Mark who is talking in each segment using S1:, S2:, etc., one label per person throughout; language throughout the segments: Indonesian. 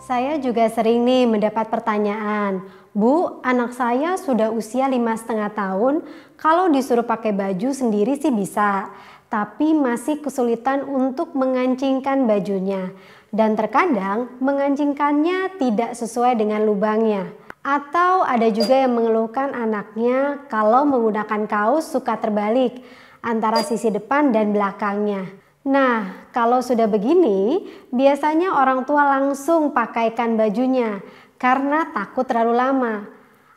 S1: Saya juga sering nih mendapat pertanyaan, Bu, anak saya sudah usia 5,5 tahun, kalau disuruh pakai baju sendiri sih bisa, tapi masih kesulitan untuk mengancingkan bajunya. Dan terkadang mengancingkannya tidak sesuai dengan lubangnya. Atau ada juga yang mengeluhkan anaknya kalau menggunakan kaos suka terbalik antara sisi depan dan belakangnya. Nah, kalau sudah begini, biasanya orang tua langsung pakaikan bajunya karena takut terlalu lama.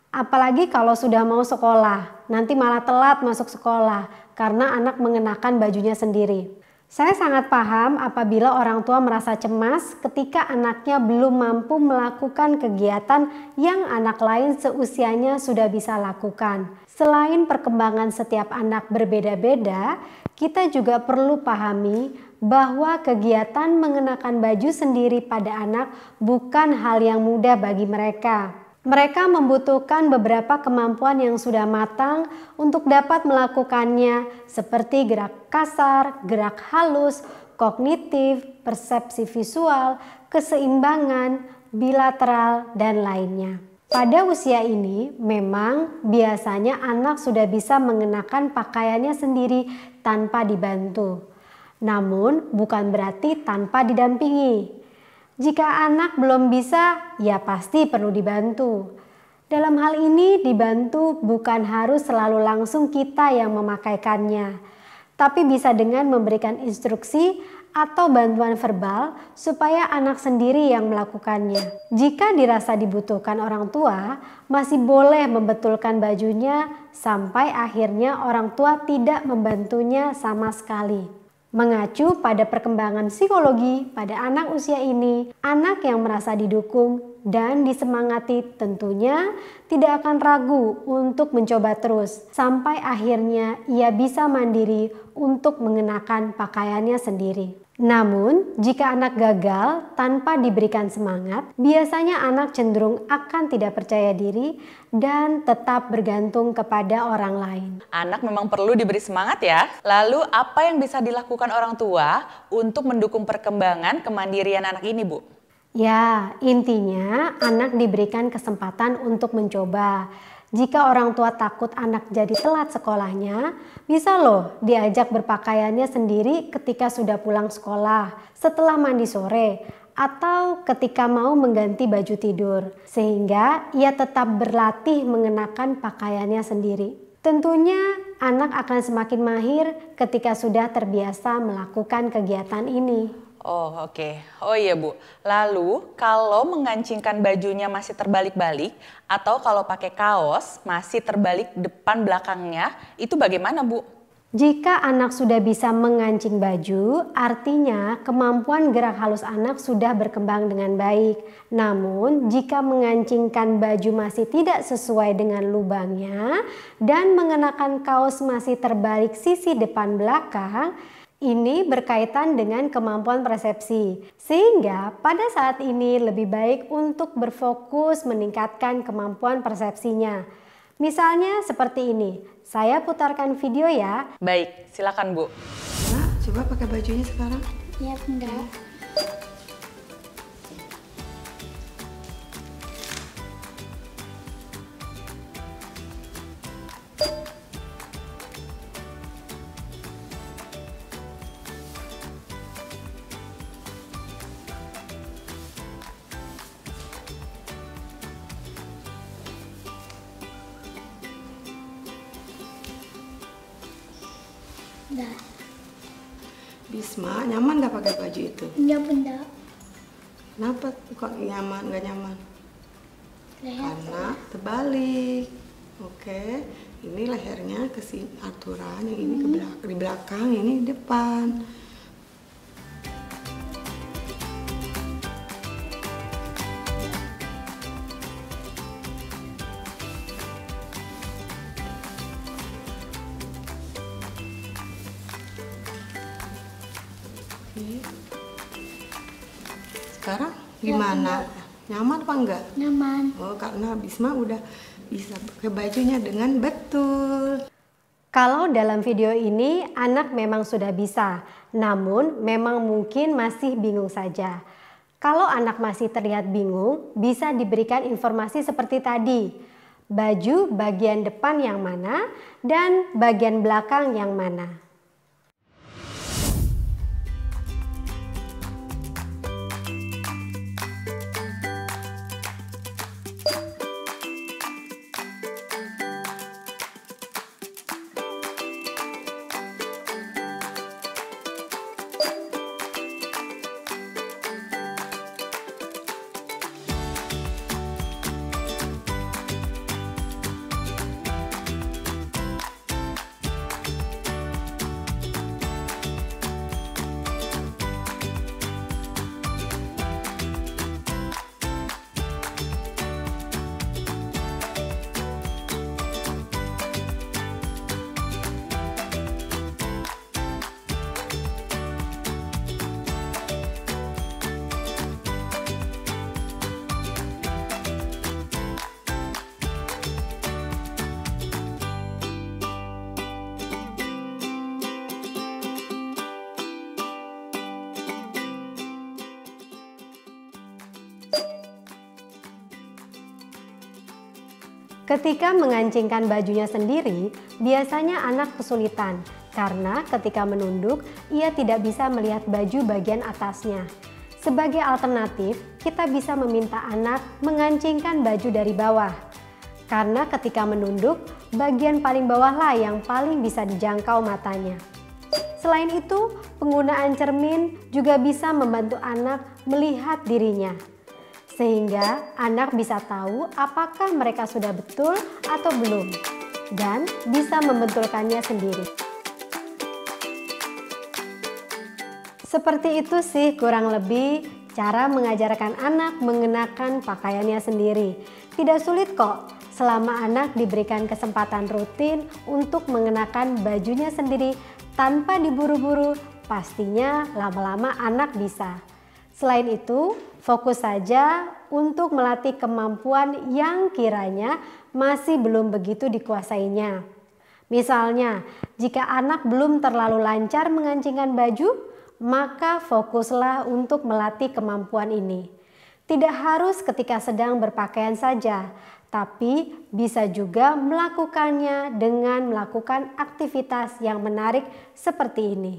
S1: Apalagi kalau sudah mau sekolah, nanti malah telat masuk sekolah karena anak mengenakan bajunya sendiri. Saya sangat paham apabila orang tua merasa cemas ketika anaknya belum mampu melakukan kegiatan yang anak lain seusianya sudah bisa lakukan. Selain perkembangan setiap anak berbeda-beda, kita juga perlu pahami bahwa kegiatan mengenakan baju sendiri pada anak bukan hal yang mudah bagi mereka. Mereka membutuhkan beberapa kemampuan yang sudah matang untuk dapat melakukannya, seperti gerak kasar, gerak halus, kognitif, persepsi visual, keseimbangan, bilateral, dan lainnya. Pada usia ini, memang biasanya anak sudah bisa mengenakan pakaiannya sendiri tanpa dibantu. Namun, bukan berarti tanpa didampingi. Jika anak belum bisa, ya pasti perlu dibantu. Dalam hal ini, dibantu bukan harus selalu langsung kita yang memakaikannya, tapi bisa dengan memberikan instruksi atau bantuan verbal supaya anak sendiri yang melakukannya. Jika dirasa dibutuhkan orang tua, masih boleh membetulkan bajunya sampai akhirnya orang tua tidak membantunya sama sekali. Mengacu pada perkembangan psikologi pada anak usia ini, anak yang merasa didukung dan disemangati tentunya tidak akan ragu untuk mencoba terus sampai akhirnya ia bisa mandiri untuk mengenakan pakaiannya sendiri. Namun, jika anak gagal tanpa diberikan semangat, biasanya anak cenderung akan tidak percaya diri dan tetap bergantung kepada orang lain.
S2: Anak memang perlu diberi semangat ya. Lalu apa yang bisa dilakukan orang tua untuk mendukung perkembangan kemandirian anak ini, Bu?
S1: Ya, intinya anak diberikan kesempatan untuk mencoba. Jika orang tua takut anak jadi telat sekolahnya, bisa loh diajak berpakaiannya sendiri ketika sudah pulang sekolah, setelah mandi sore, atau ketika mau mengganti baju tidur, sehingga ia tetap berlatih mengenakan pakaiannya sendiri. Tentunya anak akan semakin mahir ketika sudah terbiasa melakukan kegiatan ini.
S2: Oh, oke. Oh iya, Bu. Lalu kalau mengancingkan bajunya masih terbalik-balik atau kalau pakai kaos masih terbalik depan belakangnya, itu bagaimana, Bu?
S1: Jika anak sudah bisa mengancing baju, artinya kemampuan gerak halus anak sudah berkembang dengan baik. Namun, jika mengancingkan baju masih tidak sesuai dengan lubangnya dan mengenakan kaos masih terbalik sisi depan belakang, ini berkaitan dengan kemampuan persepsi, sehingga pada saat ini lebih baik untuk berfokus meningkatkan kemampuan persepsinya. Misalnya seperti ini, saya putarkan video ya.
S2: Baik, silakan Bu.
S3: Nah, coba pakai bajunya sekarang.
S4: Ya, Bunda. Udah.
S3: Bisma, nyaman gak pakai baju itu?
S4: Enggak, Bunda.
S3: Kenapa kok nyaman, gak nyaman?
S4: Leher.
S3: Karena terbalik. Oke, ini lehernya ke sini aturan, yang ini ke belakang, di belakang, ini di depan. Oke. Sekarang gimana? Nyaman apa enggak?
S4: Nyaman.
S3: Oh, karena Bisma udah bisa pakai bajunya dengan betul.
S1: Kalau dalam video ini anak memang sudah bisa, namun memang mungkin masih bingung saja. Kalau anak masih terlihat bingung, bisa diberikan informasi seperti tadi. Baju bagian depan yang mana dan bagian belakang yang mana. Ketika mengancingkan bajunya sendiri, biasanya anak kesulitan karena ketika menunduk, ia tidak bisa melihat baju bagian atasnya. Sebagai alternatif, kita bisa meminta anak mengancingkan baju dari bawah. Karena ketika menunduk, bagian paling bawahlah yang paling bisa dijangkau matanya. Selain itu, penggunaan cermin juga bisa membantu anak melihat dirinya. Sehingga anak bisa tahu apakah mereka sudah betul atau belum, dan bisa membetulkannya sendiri. Seperti itu sih kurang lebih cara mengajarkan anak mengenakan pakaiannya sendiri. Tidak sulit kok, selama anak diberikan kesempatan rutin untuk mengenakan bajunya sendiri tanpa diburu-buru, pastinya lama-lama anak bisa. Selain itu, fokus saja untuk melatih kemampuan yang kiranya masih belum begitu dikuasainya. Misalnya, jika anak belum terlalu lancar mengancingkan baju, maka fokuslah untuk melatih kemampuan ini. Tidak harus ketika sedang berpakaian saja, tapi bisa juga melakukannya dengan melakukan aktivitas yang menarik seperti ini.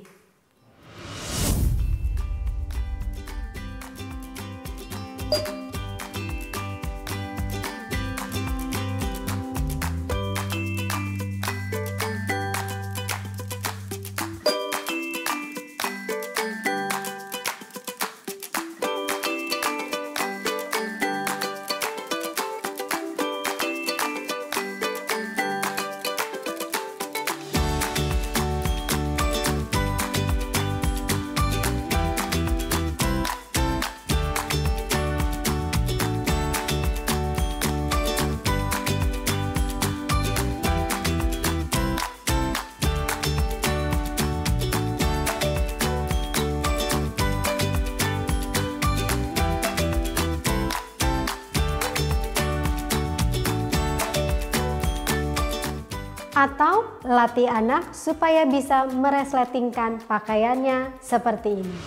S1: Atau latih anak supaya bisa meresletingkan pakaiannya seperti ini.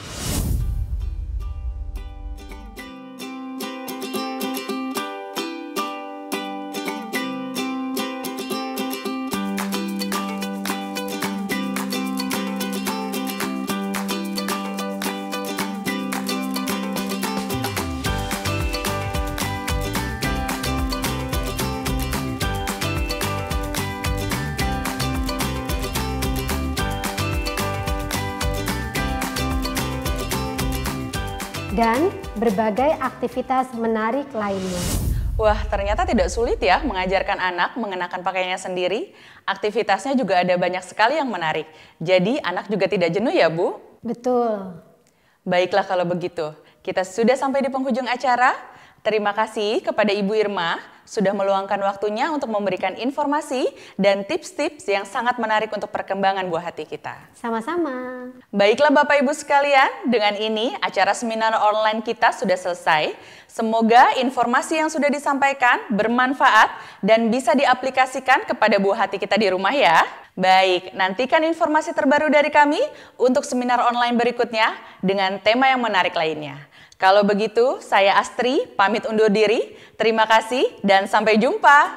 S1: Dan berbagai aktivitas menarik lainnya.
S2: Wah, ternyata tidak sulit ya mengajarkan anak mengenakan pakaiannya sendiri. Aktivitasnya juga ada banyak sekali yang menarik. Jadi anak juga tidak jenuh ya, Bu?
S1: Betul.
S2: Baiklah kalau begitu. Kita sudah sampai di penghujung acara. Terima kasih kepada Ibu Irma sudah meluangkan waktunya untuk memberikan informasi dan tips-tips yang sangat menarik untuk perkembangan buah hati kita.
S1: Sama-sama.
S2: Baiklah Bapak Ibu sekalian, dengan ini acara seminar online kita sudah selesai. Semoga informasi yang sudah disampaikan bermanfaat dan bisa diaplikasikan kepada buah hati kita di rumah ya. Baik, nantikan informasi terbaru dari kami untuk seminar online berikutnya dengan tema yang menarik lainnya. Kalau begitu, saya Astri pamit undur diri. Terima kasih dan sampai jumpa.